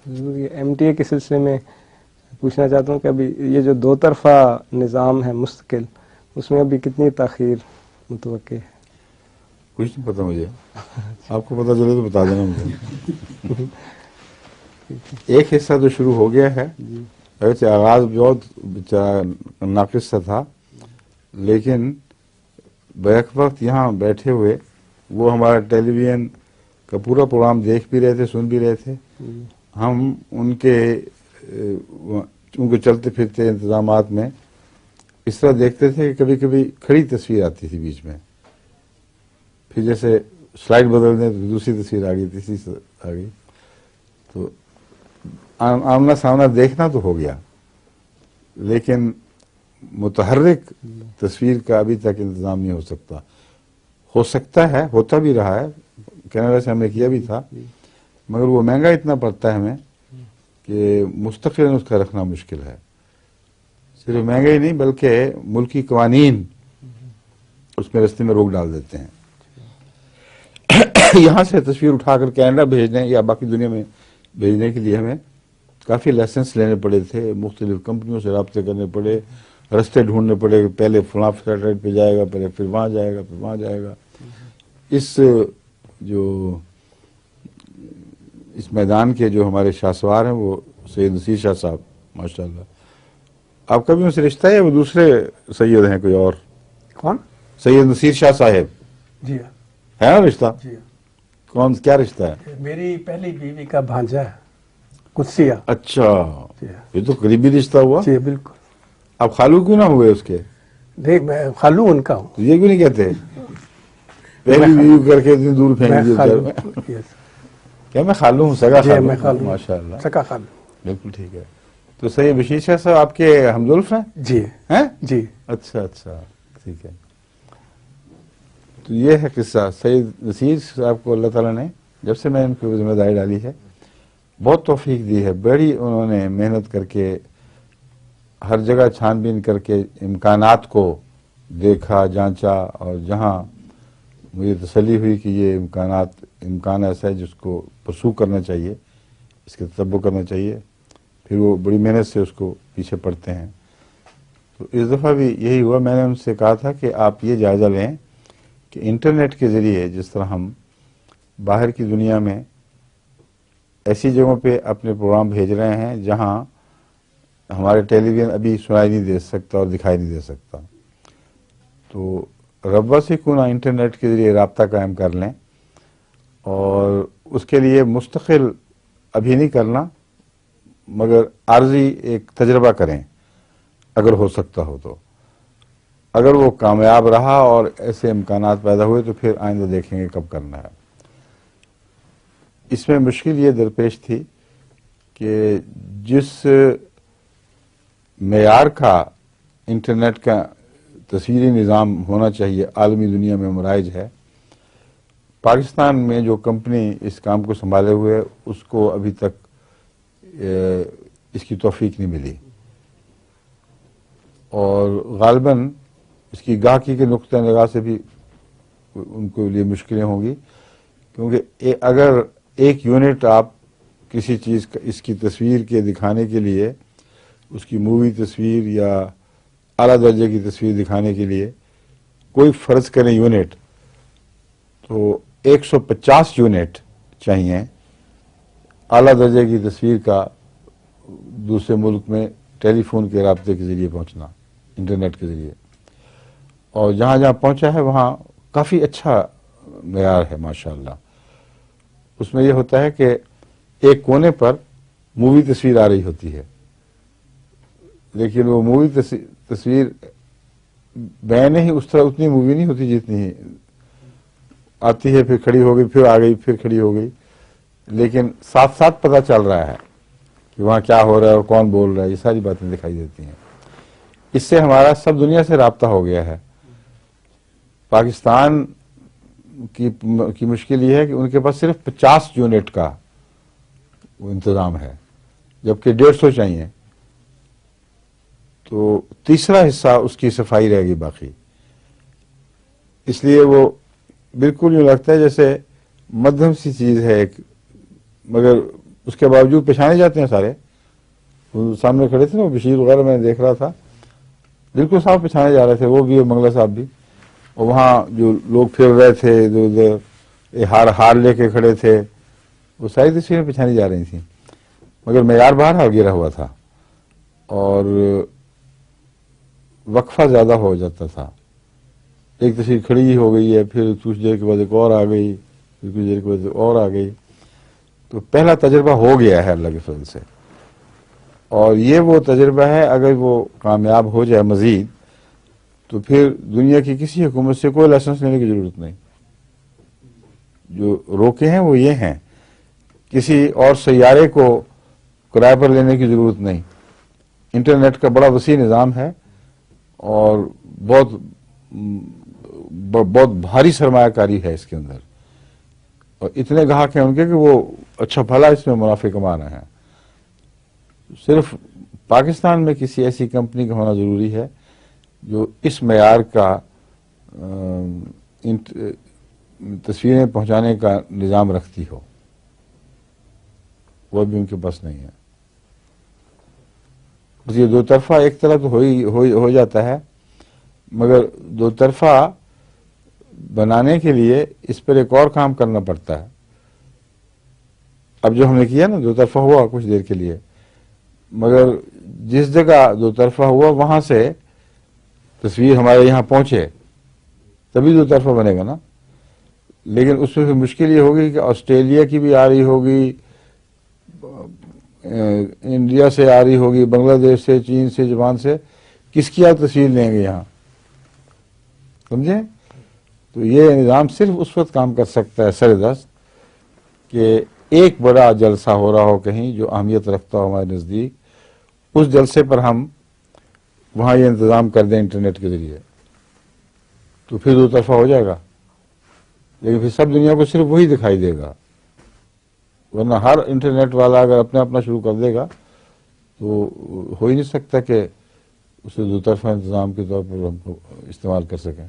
یہ M T A کے سلسلے میں پوچھنا چاہتا ہوں کہ ابھی یہ جو دو طرفہ نظام ہے مستقل، اس میں ابھی کتنی تاخیر متوقع ہے؟ کچھ نہیں پتا مجھے، آپ کو پتا چلے تو بتا دینا مجھے۔ ایک حصہ تو شروع ہو گیا ہے، ویسے آغاز بہت بیچارہ ناقص سا تھا، لیکن بیک وقت یہاں بیٹھے ہوئے وہ ہمارا ٹیلی ویژن کا پورا پروگرام دیکھ بھی رہے تھے، سن بھی رہے تھے، ہم ان کے چلتے پھرتے انتظامات میں اس طرح دیکھتے تھے کہ کبھی کبھی کھڑی تصویر آتی تھی بیچ میں، پھر جیسے سلائڈ بدل دیں تو دوسری تصویر آ گئی، تیسری آ گئی، تو آمنا سامنا دیکھنا تو ہو گیا، لیکن متحرک تصویر کا ابھی تک انتظام نہیں ہو سکتا ہے، ہوتا بھی رہا ہے، کینیڈا سے ہم نے کیا بھی تھا، مگر وہ مہنگا اتنا پڑتا ہے ہمیں کہ مستقل اس کا رکھنا مشکل ہے۔ صرف مہنگا ہی نہیں بلکہ ملکی قوانین اس میں رستے میں روک ڈال دیتے ہیں۔ یہاں سے تصویر اٹھا کر کینیڈا بھیجنے یا باقی دنیا میں بھیجنے کے لیے ہمیں کافی لائسنس لینے پڑے تھے، مختلف کمپنیوں سے رابطے کرنے پڑے، رستے ڈھونڈنے پڑے کہ پہلے فلاں سیٹلائٹ پہ جائے گا، پہلے پھر وہاں جائے گا، پھر وہاں جائے گا۔ اس میدان کے جو ہمارے شاہ سوار ہیں وہ سید نصیر شاہ صاحب، ماشاءاللہ۔ آپ کا بھی ان سے رشتہ ہے یا وہ دوسرے سید ہیں کوئی اور؟ کون؟ سید نصیر شاہ صاحب جی ہے نا رشتہ؟ جی کون، کیا رشتہ ہے؟ میری پہلی بیوی کا بھانجا ہے، قدسیہ۔ اچھا، یہ تو قریبی رشتہ ہوا۔ جی بالکل۔ آپ خالو کیوں نہ ہوئے اس کے؟ نہیں، میں خالو ان کا ہوں۔ تو یہ کیوں نہیں کہتے پہلی بیوی کر کے اتنی دور پھینک دیے خالو کیا میں خالو ہوں، سگا جی خالو؟ میں خالو، ماشاء اللہ، سکا خالو۔ بالکل ٹھیک ہے۔ تو سید بشیر شاہ صاحب آپ کے ہمزلف ہیں؟ جی ہیں؟ جی۔ اچھا اچھا، ٹھیک ہے۔ تو یہ ہے قصہ سید نصیر صاحب کو اللہ تعالیٰ نے جب سے میں ان کو ذمہ داری ڈالی ہے بہت توفیق دی ہے، بڑی انہوں نے محنت کر کے ہر جگہ چھان بین کر کے امکانات کو دیکھا، جانچا، اور جہاں مجھے تسلی ہوئی کہ یہ امکان ایسا ہے جس کو پرسو کرنا چاہیے، اس کے تتبع کرنا چاہیے، پھر وہ بڑی محنت سے اس کو پیچھے پڑتے ہیں۔ تو اس دفعہ بھی یہی ہوا، میں نے ان سے کہا تھا کہ آپ یہ جائزہ لیں کہ انٹرنیٹ کے ذریعے جس طرح ہم باہر کی دنیا میں ایسی جگہوں پہ اپنے پروگرام بھیج رہے ہیں جہاں ہمارے ٹیلی ویژن ابھی سنائی نہیں دے سکتا اور دکھائی نہیں دے سکتا، تو ربا سے کیوں نہ انٹرنیٹ کے ذریعے رابطہ قائم کر لیں، اور اس کے لیے مستقل ابھی نہیں کرنا مگر عارضی ایک تجربہ کریں اگر ہو سکتا ہو تو۔ اگر وہ کامیاب رہا اور ایسے امکانات پیدا ہوئے تو پھر آئندہ دیکھیں گے کب کرنا ہے۔ اس میں مشکل یہ درپیش تھی کہ جس معیار کا انٹرنیٹ کا تصویری نظام ہونا چاہیے عالمی دنیا میں مرائج ہے، پاکستان میں جو کمپنی اس کام کو سنبھالے ہوئے اس کو ابھی تک اس کی توفیق نہیں ملی، اور غالباً اس کی گاہکی کے نقطۂ نگاہ سے بھی ان کے لیے مشکلیں ہوں گی، کیونکہ اگر ایک یونٹ آپ کسی چیز کا اس کی تصویر کے دکھانے کے لیے، اس کی مووی تصویر یا اعلیٰ درجے کی تصویر دکھانے کے لیے کوئی فرض کریں یونٹ، تو 150 یونٹ چاہیے اعلیٰ درجے کی تصویر کا دوسرے ملک میں ٹیلی فون کے رابطے کے ذریعے پہنچنا، انٹرنیٹ کے ذریعے، اور جہاں جہاں پہنچا ہے وہاں کافی اچھا معیار ہے ماشاءاللہ۔ اس میں یہ ہوتا ہے کہ ایک کونے پر مووی تصویر آ رہی ہوتی ہے، لیکن وہ مووی تصویر بیان ہی اس طرح اتنی مووی نہیں ہوتی جتنی آتی ہے، پھر کھڑی ہو گئی، پھر آ گئی، پھر کھڑی ہو گئی، لیکن ساتھ ساتھ پتہ چل رہا ہے کہ وہاں کیا ہو رہا ہے اور کون بول رہا ہے، یہ ساری باتیں دکھائی دیتی ہیں۔ اس سے ہمارا سب دنیا سے رابطہ ہو گیا ہے۔ پاکستان کی مشکل یہ ہے کہ ان کے پاس صرف 50 یونٹ کا وہ انتظام ہے، جبکہ 150 چاہیے، تو تیسرا حصہ اس کی صفائی رہے گی باقی، اس لیے وہ بالکل یوں لگتا ہے جیسے مدھم سی چیز ہے ایک، مگر اس کے باوجود پہچانے جاتے ہیں سارے. وہ سامنے کھڑے تھے نا بشیر وغیرہ، میں دیکھ رہا تھا، بالکل صاف پہچانے جا رہے تھے، وہ بھی اور منگلا صاحب بھی. اور وہاں جو لوگ پھر رہے تھے ادھر ادھر، ہار لے کے کھڑے تھے، وہ ساری تصویریں پہچانی جا رہی تھیں. مگر معیار باہر گرا ہوا تھا اور وقفہ زیادہ ہو جاتا تھا. ایک تصویر کھڑی ہو گئی ہے، پھر کچھ دیر کے بعد ایک اور آ گئی، پھر کچھ دیر کے بعد ایک اور آ گئی. تو پہلا تجربہ ہو گیا ہے اللہ کے فضل سے، اور یہ وہ تجربہ ہے اگر وہ کامیاب ہو جائے مزید تو پھر دنیا کی کسی حکومت سے کوئی لائسنس لینے کی ضرورت نہیں. جو روکے ہیں وہ یہ ہیں، کسی اور سیارے کو کرائے پر لینے کی ضرورت نہیں. انٹرنیٹ کا بڑا وسیع نظام ہے اور بہت بھاری سرمایہ کاری ہے اس کے اندر، اور اتنے گاہک ہیں ان کے کہ وہ اچھا بھلا اس میں منافع کما رہے ہیں. صرف پاکستان میں کسی ایسی کمپنی کا ہونا ضروری ہے جو اس معیار کا تصویریں پہنچانے کا نظام رکھتی ہو، وہ بھی ان کے پاس نہیں ہے. بس یہ دو طرفہ ایک طرح تو ہو جاتا ہے، مگر دو طرفہ بنانے کے لیے اس پر ایک اور کام کرنا پڑتا ہے. اب جو ہم نے کیا نا دو طرفہ ہوا کچھ دیر کے لیے، مگر جس جگہ دو طرفہ ہوا وہاں سے تصویر ہمارے یہاں پہنچے تبھی دو طرفہ بنے گا نا. لیکن اس میں مشکل یہ ہوگی کہ آسٹریلیا کی بھی آ رہی ہوگی، انڈیا سے آ رہی ہوگی، بنگلہ دیش سے، چین سے، جاپان سے، کس کی آپ تصویر لیں گے یہاں، سمجھیں؟ تو یہ نظام صرف اس وقت کام کر سکتا ہے سر دست کہ ایک بڑا جلسہ ہو رہا ہو کہیں جو اہمیت رکھتا ہو ہمارے نزدیک، اس جلسے پر ہم وہاں یہ انتظام کر دیں انٹرنیٹ کے ذریعے، تو پھر دو طرفہ ہو جائے گا. لیکن پھر سب دنیا کو صرف وہی دکھائی دے گا، ورنہ ہر انٹرنیٹ والا اگر اپنا شروع کر دے گا تو ہو ہی نہیں سکتا کہ اسے دو طرفہ انتظام کے طور پر ہم کو استعمال کر سکیں.